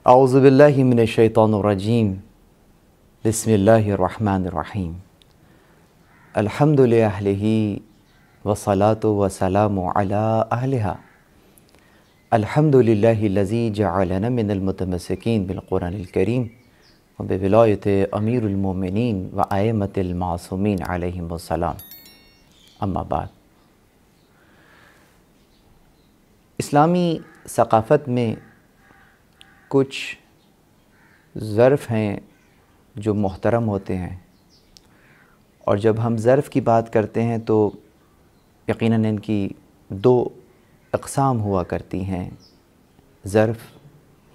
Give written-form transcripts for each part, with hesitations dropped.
اعوذ باللہ من الشیطان الرجیم بسم اللہ الرحمن الرحیم الحمد للہ والصلاة والسلام علی اہلہا الحمد للہ الذی جعلنا من المتمسکین بالقرآن الکریم وبولایت امیر المومنین وائمۃ المعصومین علیہم السلام. اما بعد، اسلامی ثقافت میں کچھ ظرف ہیں جو محترم ہوتے ہیں، اور جب ہم ظرف کی بات کرتے ہیں تو یقیناً ان کی دو اقسام ہوا کرتی ہیں. ظرف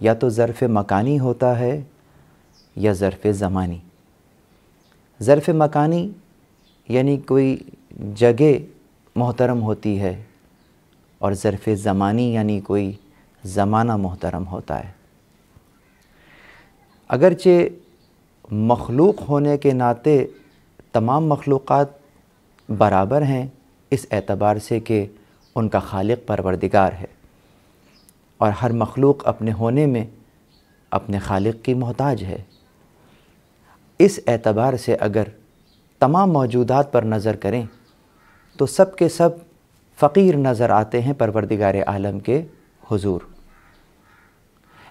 یا تو ظرف مکانی ہوتا ہے یا ظرف زمانی. ظرف مکانی یعنی کوئی جگہ محترم ہوتی ہے، اور ظرف زمانی یعنی کوئی زمانہ محترم ہوتا ہے. اگرچہ مخلوق ہونے کے ناطے تمام مخلوقات برابر ہیں اس اعتبار سے کہ ان کا خالق پروردگار ہے، اور ہر مخلوق اپنے ہونے میں اپنے خالق کی محتاج ہے. اس اعتبار سے اگر تمام موجودات پر نظر کریں تو سب کے سب فقیر نظر آتے ہیں پروردگار عالم کے حضور.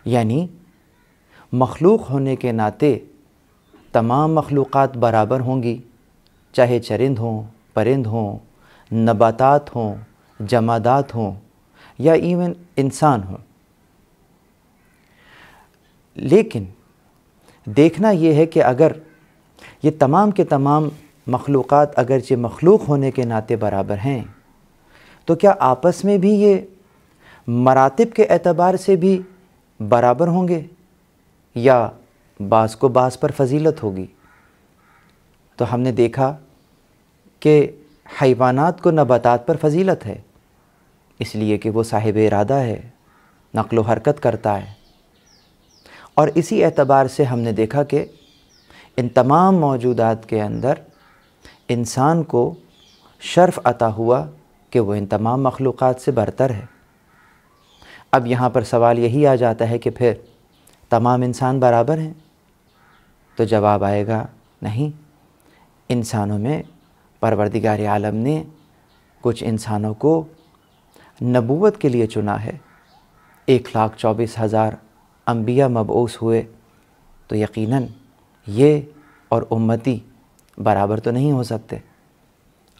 یعنی مخلوق ہونے کے ناطے تمام مخلوقات برابر ہوں گی، چاہے چرند ہوں، پرند ہوں، نباتات ہوں، جمادات ہوں، یا ایون انسان ہوں. لیکن دیکھنا یہ ہے کہ اگر یہ تمام کے تمام مخلوقات اگرچہ مخلوق ہونے کے ناطے برابر ہیں، تو کیا آپس میں بھی یہ مراتب کے اعتبار سے بھی برابر ہوں گے، یا بعض کو بعض پر فضیلت ہوگی؟ تو ہم نے دیکھا کہ حیوانات کو نباتات پر فضیلت ہے، اس لیے کہ وہ صاحب ارادہ ہے، نقل و حرکت کرتا ہے. اور اسی اعتبار سے ہم نے دیکھا کہ ان تمام موجودات کے اندر انسان کو شرف عطا ہوا کہ وہ ان تمام مخلوقات سے برتر ہے. اب یہاں پر سوال یہی آ جاتا ہے کہ پھر تمام انسان برابر ہیں؟ تو جواب آئے گا نہیں. انسانوں میں پروردگار عالم نے کچھ انسانوں کو نبوت کے لیے چنا ہے. 1,24,000 انبیاء مبعوث ہوئے، تو یقیناً یہ اور امتی برابر تو نہیں ہو سکتے.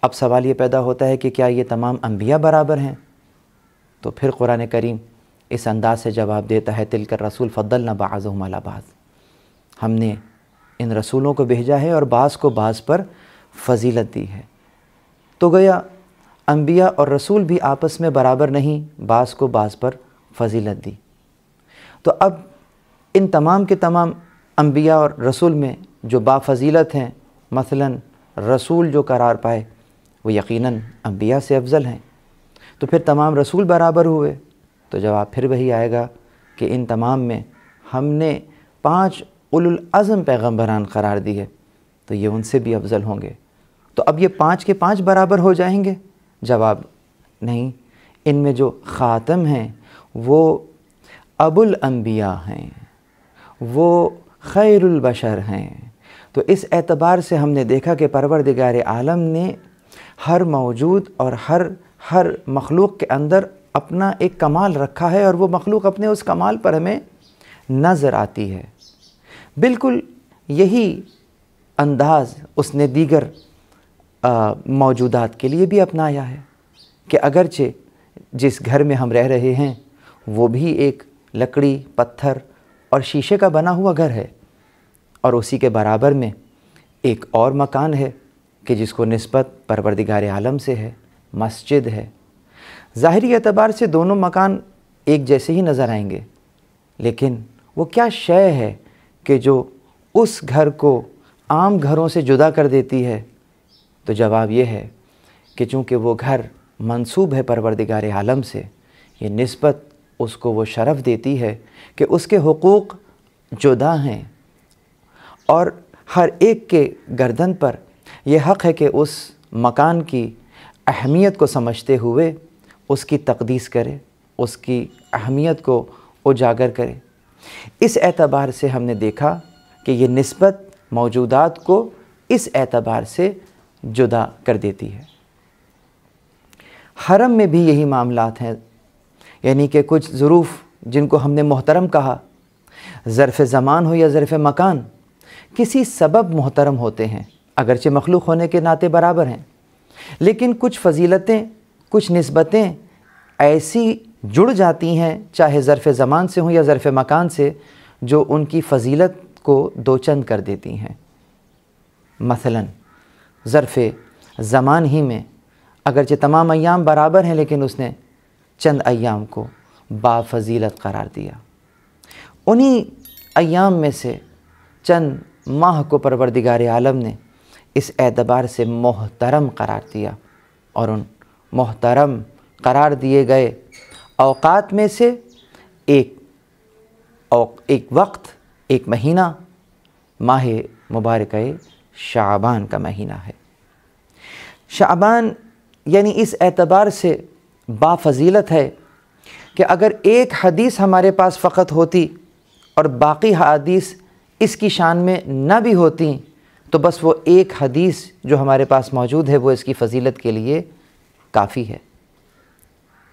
اب سوال یہ پیدا ہوتا ہے کہ کیا یہ تمام انبیاء برابر ہیں؟ تو پھر قرآن کریم اس انداز سے جواب دیتا ہے تلک الرسول فضلنا بعضهم علی بعض. ہم نے ان رسولوں کو بھیجا ہے اور بعض کو بعض پر فضیلت دی ہے. تو گویا انبیاء اور رسول بھی آپس میں برابر نہیں، بعض کو بعض پر فضیلت دی. تو اب ان تمام کے تمام انبیاء اور رسول میں جو با فضیلت ہیں، مثلا رسول جو قرار پائے وہ یقیناً انبیاء سے افضل ہیں. تو پھر تمام رسول برابر ہوئے؟ تو جواب پھر وہی آئے گا کہ ان تمام میں ہم نے 5 اولو العزم پیغمبران قرار دیے، تو یہ ان سے بھی افضل ہوں گے. تو اب یہ 5 کے 5 برابر ہو جائیں گے؟ جواب نہیں. ان میں جو خاتم ہیں وہ ابو الانبیاء ہیں، وہ خیر البشر ہیں. تو اس اعتبار سے ہم نے دیکھا کہ پروردگار عالم نے ہر موجود اور ہر مخلوق کے اندر اپنا ایک کمال رکھا ہے، اور وہ مخلوق اپنے اس کمال پر ہمیں نظر آتی ہے. بالکل یہی انداز اس نے دیگر موجودات کے لیے بھی اپنایا ہے کہ اگرچہ جس گھر میں ہم رہ رہے ہیں وہ بھی ایک لکڑی، پتھر اور شیشے کا بنا ہوا گھر ہے، اور اسی کے برابر میں ایک اور مکان ہے کہ جس کو نسبت پروردگار عالم سے ہے، مسجد ہے. ظاہری اعتبار سے دونوں مکان ایک جیسے ہی نظر آئیں گے، لیکن وہ کیا شے ہے کہ جو اس گھر کو عام گھروں سے جدا کر دیتی ہے؟ تو جواب یہ ہے کہ چونکہ وہ گھر منسوب ہے پروردگار عالم سے، یہ نسبت اس کو وہ شرف دیتی ہے کہ اس کے حقوق جدا ہیں، اور ہر ایک کے گردن پر یہ حق ہے کہ اس مکان کی اہمیت کو سمجھتے ہوئے اس کی تقدیس کرے، اس کی اہمیت کو اجاگر کرے. اس اعتبار سے ہم نے دیکھا کہ یہ نسبت موجودات کو اس اعتبار سے جدا کر دیتی ہے۔ حرم میں بھی یہی معاملات ہیں، یعنی کہ کچھ ظروف جن کو ہم نے محترم کہا، ظرف زمان ہو یا ظرف مکان، کسی سبب محترم ہوتے ہیں، اگرچہ مخلوق ہونے کے ناطے برابر ہیں، لیکن کچھ فضیلتیں، کچھ نسبتیں ایسی جڑ جاتی ہیں، چاہے ظرف زمان سے ہوں یا ظرف مکان سے، جو ان کی فضیلت کو دو چند کر دیتی ہیں۔ مثلا ظرف زمان ہی میں اگرچہ تمام ایام برابر ہیں، لیکن اس نے چند ایام کو با فضیلت قرار دیا۔ انہی ایام میں سے چند ماہ کو پروردگار عالم نے اس اعتبار سے محترم قرار دیا، اور ان محترم قرار دیے گئے اوقات میں سے ایک وقت، ایک مہینہ ماہ مبارکہ شعبان کا مہینہ ہے۔ شعبان یعنی اس اعتبار سے با فضیلت ہے کہ اگر ایک حدیث ہمارے پاس فقط ہوتی اور باقی حدیث اس کی شان میں نہ بھی ہوتی، تو بس وہ ایک حدیث جو ہمارے پاس موجود ہے وہ اس کی فضیلت کے لیے کافی ہے۔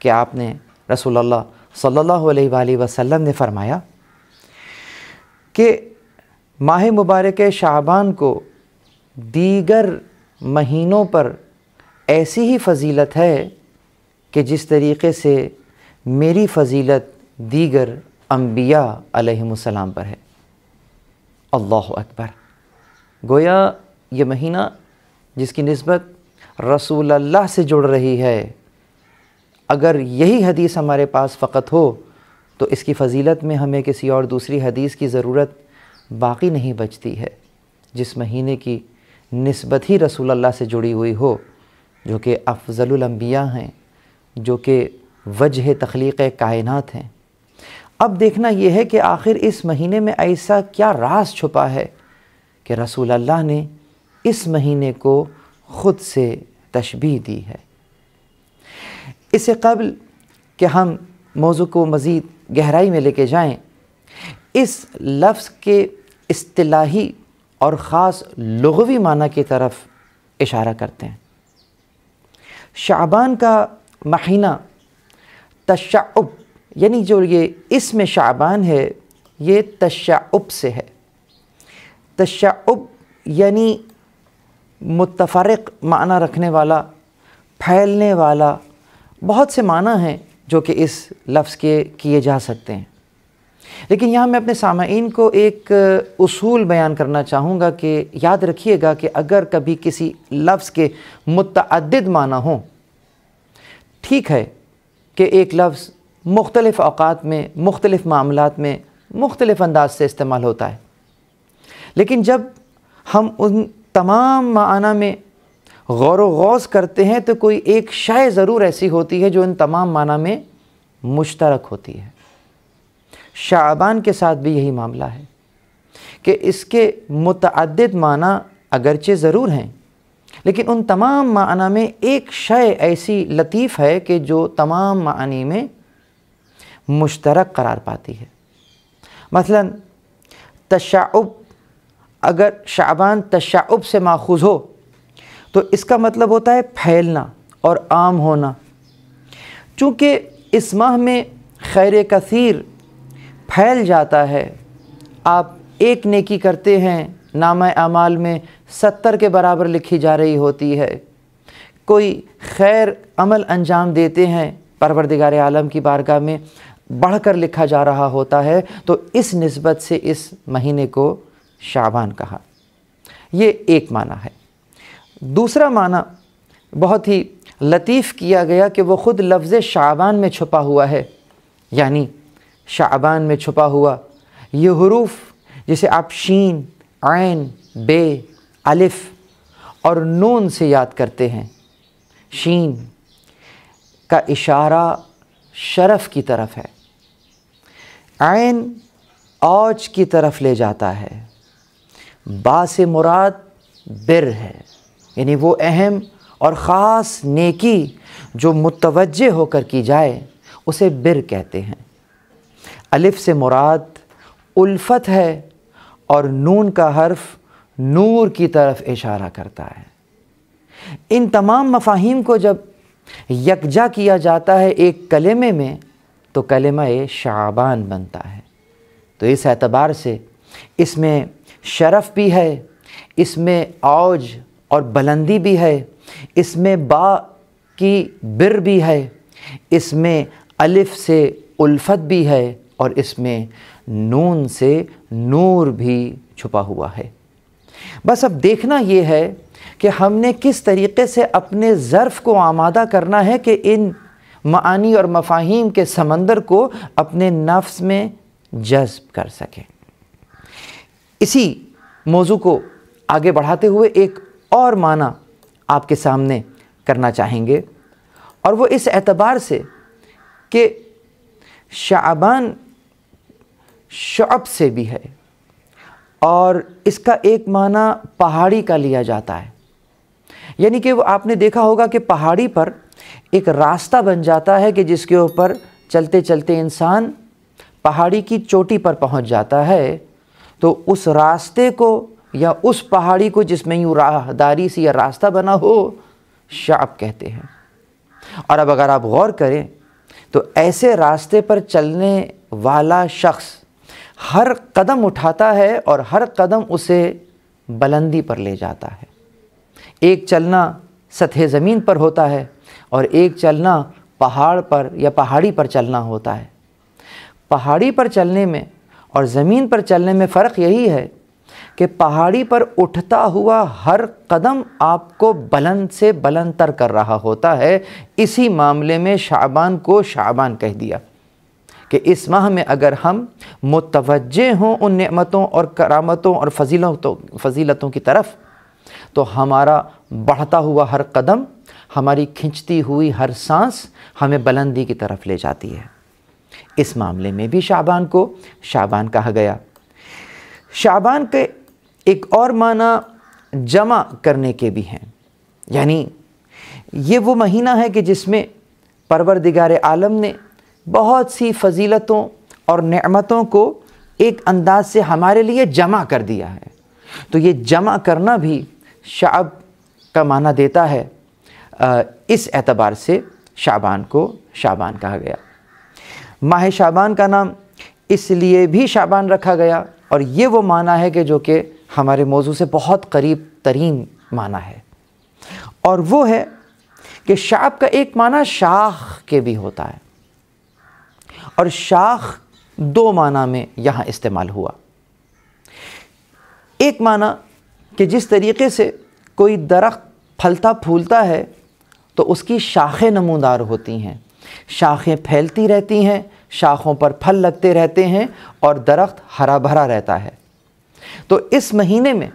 کہ آپ نے رسول اللہ صلی اللہ علیہ وآلہ وسلم نے فرمایا کہ ماہ مبارک شعبان کو دیگر مہینوں پر ایسی ہی فضیلت ہے کہ جس طریقے سے میری فضیلت دیگر انبیاء علیہم السلام پر ہے۔ اللہ اکبر! گویا یہ مہینہ جس کی نسبت رسول اللہ سے جڑ رہی ہے، اگر یہی حدیث ہمارے پاس فقط ہو تو اس کی فضیلت میں ہمیں کسی اور دوسری حدیث کی ضرورت باقی نہیں بچتی ہے۔ جس مہینے کی نسبت ہی رسول اللہ سے جڑی ہوئی ہو، جو کہ افضل الانبیاء ہیں، جو کہ وجہ تخلیق کائنات ہیں۔ اب دیکھنا یہ ہے کہ آخر اس مہینے میں ایسا کیا راز چھپا ہے کہ رسول اللہ نے اس مہینے کو خود سے تشبیہ دی ہے۔ اس سے قبل کہ ہم موضوع کو مزید گہرائی میں لے کے جائیں، اس لفظ کے اصطلاحی اور خاص لغوی معنی کی طرف اشارہ کرتے ہیں۔ شعبان کا مہینہ تشعب، یعنی جو یہ اسم شعبان ہے یہ تشعب سے ہے۔ تشعب یعنی متفرق معنی رکھنے والا، پھیلنے والا، بہت سے معنی ہیں جو کہ اس لفظ کے کیے جا سکتے ہیں، لیکن یہاں میں اپنے سامعین کو ایک اصول بیان کرنا چاہوں گا کہ یاد رکھیے گا کہ اگر کبھی کسی لفظ کے متعدد معنی ہوں، ٹھیک ہے کہ ایک لفظ مختلف اوقات میں، مختلف معاملات میں مختلف انداز سے استعمال ہوتا ہے، لیکن جب ہم ان تمام معنی میں غور و غوض کرتے ہیں تو کوئی ایک شے ضرور ایسی ہوتی ہے جو ان تمام معنی میں مشترک ہوتی ہے۔ شعبان کے ساتھ بھی یہی معاملہ ہے کہ اس کے متعدد معنی اگرچہ ضرور ہیں، لیکن ان تمام معنی میں ایک شے ایسی لطیف ہے کہ جو تمام معانی میں مشترک قرار پاتی ہے۔ مثلا تشعب، اگر شعبان تشعب سے ماخوذ ہو تو اس کا مطلب ہوتا ہے پھیلنا اور عام ہونا۔ چونکہ اس ماہ میں خیر کثیر پھیل جاتا ہے، آپ ایک نیکی کرتے ہیں، نامہ اعمال میں 70 کے برابر لکھی جا رہی ہوتی ہے، کوئی خیر عمل انجام دیتے ہیں، پروردگار عالم کی بارگاہ میں بڑھ کر لکھا جا رہا ہوتا ہے، تو اس نسبت سے اس مہینے کو شعبان کہا۔ یہ ایک معنی ہے۔ دوسرا معنی بہت ہی لطیف کیا گیا کہ وہ خود لفظ شعبان میں چھپا ہوا ہے، یعنی شعبان میں چھپا ہوا یہ حروف جسے آپ شین، عین، بے، الف اور نون سے یاد کرتے ہیں۔ شین کا اشارہ شرف کی طرف ہے، عین اوج کی طرف لے جاتا ہے، با سے مراد بر ہے، یعنی وہ اہم اور خاص نیکی جو متوجہ ہو کر کی جائے اسے بر کہتے ہیں۔ الف سے مراد الفت ہے اور نون کا حرف نور کی طرف اشارہ کرتا ہے۔ ان تمام مفاہیم کو جب یکجا کیا جاتا ہے ایک کلمے میں تو کلمہ شعبان بنتا ہے۔ تو اس اعتبار سے اس میں شرف بھی ہے، اس میں اوج اور بلندی بھی ہے، اس میں با کی بر بھی ہے، اس میں الف سے الفت بھی ہے، اور اس میں نون سے نور بھی چھپا ہوا ہے۔ بس اب دیکھنا یہ ہے کہ ہم نے کس طریقے سے اپنے ظرف کو آمادہ کرنا ہے کہ ان معانی اور مفاہیم کے سمندر کو اپنے نفس میں جذب کر سکیں۔ اسی موضوع کو آگے بڑھاتے ہوئے ایک اور معنی آپ کے سامنے کرنا چاہیں گے، اور وہ اس اعتبار سے کہ شعبان شعب سے بھی ہے، اور اس کا ایک معنی پہاڑی کا لیا جاتا ہے۔ یعنی کہ وہ آپ نے دیکھا ہوگا کہ پہاڑی پر ایک راستہ بن جاتا ہے کہ جس کے اوپر چلتے چلتے انسان پہاڑی کی چوٹی پر پہنچ جاتا ہے، تو اس راستے کو یا اس پہاڑی کو جس میں یوں راہداری سی یا راستہ بنا ہو شعب کہتے ہیں۔ اور اب اگر آپ غور کریں تو ایسے راستے پر چلنے والا شخص ہر قدم اٹھاتا ہے اور ہر قدم اسے بلندی پر لے جاتا ہے۔ ایک چلنا سطح زمین پر ہوتا ہے اور ایک چلنا پہاڑ پر یا پہاڑی پر چلنا ہوتا ہے۔ پہاڑی پر چلنے میں اور زمین پر چلنے میں فرق یہی ہے کہ پہاڑی پر اٹھتا ہوا ہر قدم آپ کو بلند سے بلند تر کر رہا ہوتا ہے۔ اسی معاملے میں شعبان کو شعبان کہہ دیا کہ اس ماہ میں اگر ہم متوجہ ہوں ان نعمتوں اور کرامتوں اور فضیلتوں کی طرف، تو ہمارا بڑھتا ہوا ہر قدم، ہماری کھنچتی ہوئی ہر سانس ہمیں بلندی کی طرف لے جاتی ہے۔ اس معاملے میں بھی شعبان کو شعبان کہا گیا۔ شعبان کے ایک اور معنی جمع کرنے کے بھی ہیں، یعنی یہ وہ مہینہ ہے کہ جس میں پروردگار عالم نے بہت سی فضیلتوں اور نعمتوں کو ایک انداز سے ہمارے لیے جمع کر دیا ہے۔ تو یہ جمع کرنا بھی شعب کا معنی دیتا ہے۔ اس اعتبار سے شعبان کو شعبان کہا گیا۔ ماہ شعبان کا نام اس لیے بھی شعبان رکھا گیا، اور یہ وہ معنی ہے کہ جو کہ ہمارے موضوع سے بہت قریب ترین معنی ہے، اور وہ ہے کہ شعب کا ایک معنی شاخ کے بھی ہوتا ہے، اور شاخ دو معنی میں یہاں استعمال ہوا۔ ایک معنی کہ جس طریقے سے کوئی درخت پھلتا پھولتا ہے تو اس کی شاخیں نمودار ہوتی ہیں، شاخیں پھیلتی رہتی ہیں، شاخوں پر پھل لگتے رہتے ہیں اور درخت ہرا بھرا رہتا ہے۔ تو اس مہینے میں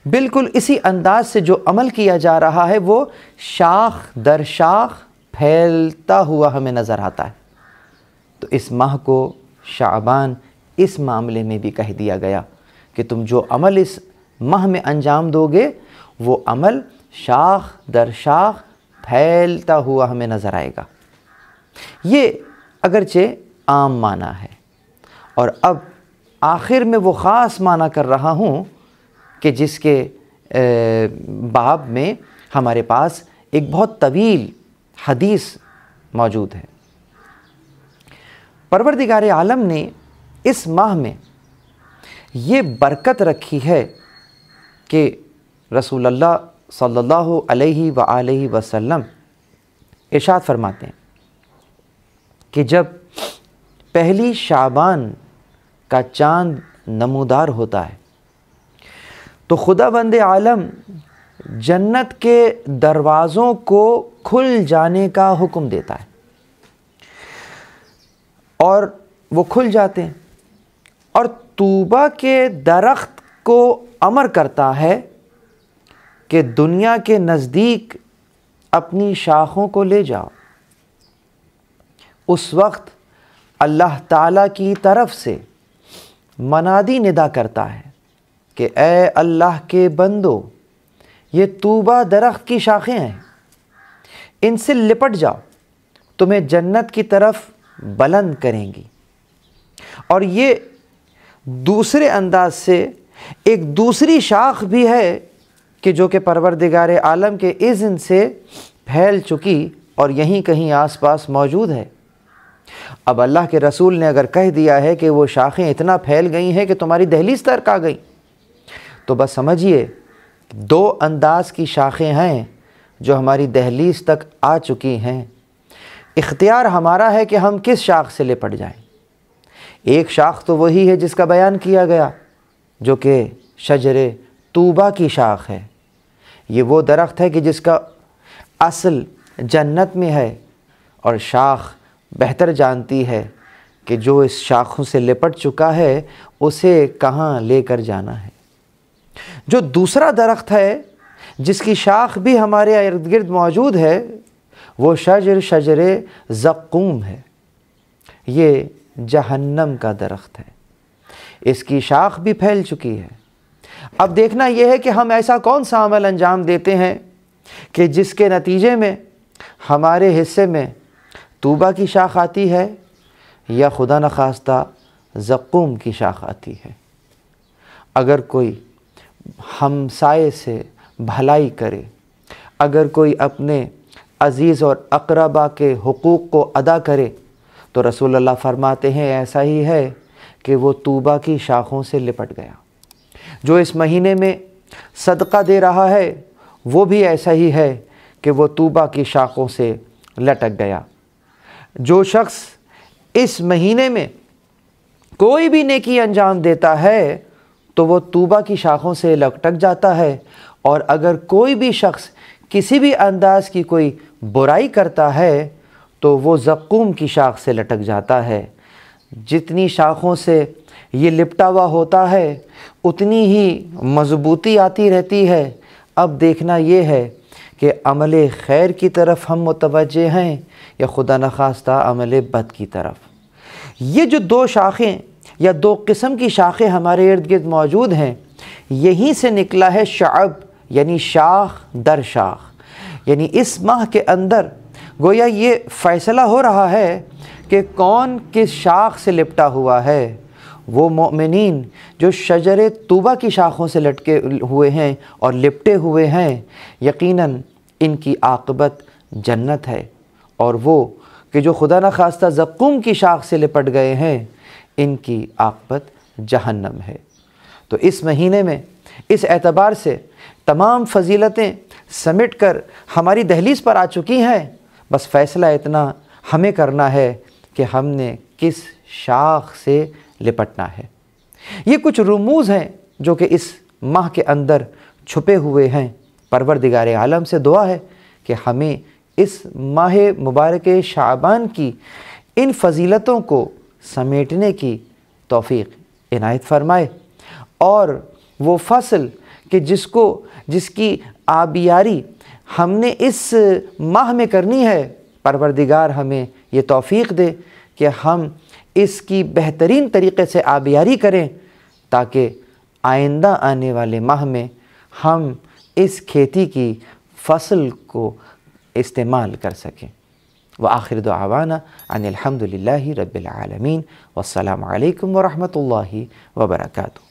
بالکل اسی انداز سے جو عمل کیا جا رہا ہے وہ شاخ در شاخ پھیلتا ہوا ہمیں نظر آتا ہے۔ تو اس ماہ کو شعبان اس معاملے میں بھی کہہ دیا گیا کہ تم جو عمل اس ماہ میں انجام دو گے وہ عمل شاخ در شاخ پھیلتا ہوا ہمیں نظر آئے گا۔ یہ اگرچہ عام معنی ہے، اور اب آخر میں وہ خاص معنی کر رہا ہوں کہ جس کے باب میں ہمارے پاس ایک بہت طویل حدیث موجود ہے۔ پروردگار عالم نے اس ماہ میں یہ برکت رکھی ہے کہ رسول اللہ صلی اللہ علیہ وآلہ وسلم ارشاد فرماتے ہیں کہ جب پہلی شعبان کا چاند نمودار ہوتا ہے تو خدا بند عالم جنت کے دروازوں کو کھل جانے کا حکم دیتا ہے، اور وہ کھل جاتے ہیں، اور طوبہ کے درخت کو امر کرتا ہے کہ دنیا کے نزدیک اپنی شاخوں کو لے جاؤ۔ اس وقت اللہ تعالیٰ کی طرف سے منادی ندا کرتا ہے کہ اے اللہ کے بندو، یہ طوبہ درخت کی شاخیں ہیں، ان سے لپٹ جاؤ، تمہیں جنت کی طرف بلند کریں گی۔ اور یہ دوسرے انداز سے ایک دوسری شاخ بھی ہے کہ جو کہ پروردگار عالم کے اذن سے پھیل چکی اور یہیں کہیں آس پاس موجود ہے۔ اب اللہ کے رسول نے اگر کہہ دیا ہے کہ وہ شاخیں اتنا پھیل گئی ہیں کہ تمہاری دہلیز تک آ گئی، تو بس سمجھیے دو انداز کی شاخیں ہیں جو ہماری دہلیز تک آ چکی ہیں۔ اختیار ہمارا ہے کہ ہم کس شاخ سے لپٹ جائیں۔ ایک شاخ تو وہی ہے جس کا بیان کیا گیا، جو کہ شجر طوبہ کی شاخ ہے۔ یہ وہ درخت ہے کہ جس کا اصل جنت میں ہے، اور شاخ بہتر جانتی ہے کہ جو اس شاخوں سے لپٹ چکا ہے اسے کہاں لے کر جانا ہے۔ جو دوسرا درخت ہے جس کی شاخ بھی ہمارے ارد گرد موجود ہے، وہ شجر زقوم ہے۔ یہ جہنم کا درخت ہے، اس کی شاخ بھی پھیل چکی ہے۔ اب دیکھنا یہ ہے کہ ہم ایسا کون سا عمل انجام دیتے ہیں کہ جس کے نتیجے میں ہمارے حصے میں طوبہ کی شاخ آتی ہے یا خدا نخواستہ زقوم کی شاخ آتی ہے۔ اگر کوئی ہمسائے سے بھلائی کرے، اگر کوئی اپنے عزیز اور اقربا کے حقوق کو ادا کرے، تو رسول اللہ فرماتے ہیں ایسا ہی ہے کہ وہ طوبہ کی شاخوں سے لپٹ گیا۔ جو اس مہینے میں صدقہ دے رہا ہے وہ بھی ایسا ہی ہے کہ وہ طوبہ کی شاخوں سے لٹک گیا۔ جو شخص اس مہینے میں کوئی بھی نیکی انجام دیتا ہے تو وہ طوبہ کی شاخوں سے لٹک جاتا ہے، اور اگر کوئی بھی شخص کسی بھی انداز کی کوئی برائی کرتا ہے تو وہ زقوم کی شاخ سے لٹک جاتا ہے۔ جتنی شاخوں سے یہ لپٹا ہوا ہوتا ہے اتنی ہی مضبوطی آتی رہتی ہے۔ اب دیکھنا یہ ہے کہ عمل خیر کی طرف ہم متوجہ ہیں یا خدا نخواستہ عمل بد کی طرف۔ یہ جو دو شاخیں یا دو قسم کی شاخیں ہمارے ارد گرد موجود ہیں، یہیں سے نکلا ہے شعب، یعنی شاخ در شاخ۔ یعنی اس ماہ کے اندر گویا یہ فیصلہ ہو رہا ہے کہ کون کس شاخ سے لپٹا ہوا ہے۔ وہ مومنین جو شجر طوبہ کی شاخوں سے لٹکے ہوئے ہیں اور لپٹے ہوئے ہیں، یقیناً ان کی عاقبت جنت ہے، اور وہ کہ جو خدا نخواستہ زقوم کی شاخ سے لپٹ گئے ہیں ان کی عاقبت جہنم ہے۔ تو اس مہینے میں اس اعتبار سے تمام فضیلتیں سمیٹ کر ہماری دہلیز پر آ چکی ہیں۔ بس فیصلہ اتنا ہمیں کرنا ہے کہ ہم نے کس شاخ سے لپٹنا ہے۔ یہ کچھ رموز ہیں جو کہ اس ماہ کے اندر چھپے ہوئے ہیں۔ پروردگار عالم سے دعا ہے کہ ہمیں اس ماہ مبارک شعبان کی ان فضیلتوں کو سمیٹنے کی توفیق عنایت فرمائے، اور وہ فصل کہ جس کی آبیاری ہم نے اس ماہ میں کرنی ہے، پروردگار ہمیں یہ توفیق دے کہ ہم اس کی بہترین طریقے سے آبیاری کریں، تاکہ آئندہ آنے والے ماہ میں ہم اس کھیتی کی فصل کو استعمال کر سکیں۔ وآخر دعوانا ان الحمد للہ رب العالمین، والسلام علیکم ورحمۃ اللہ وبرکاتہ۔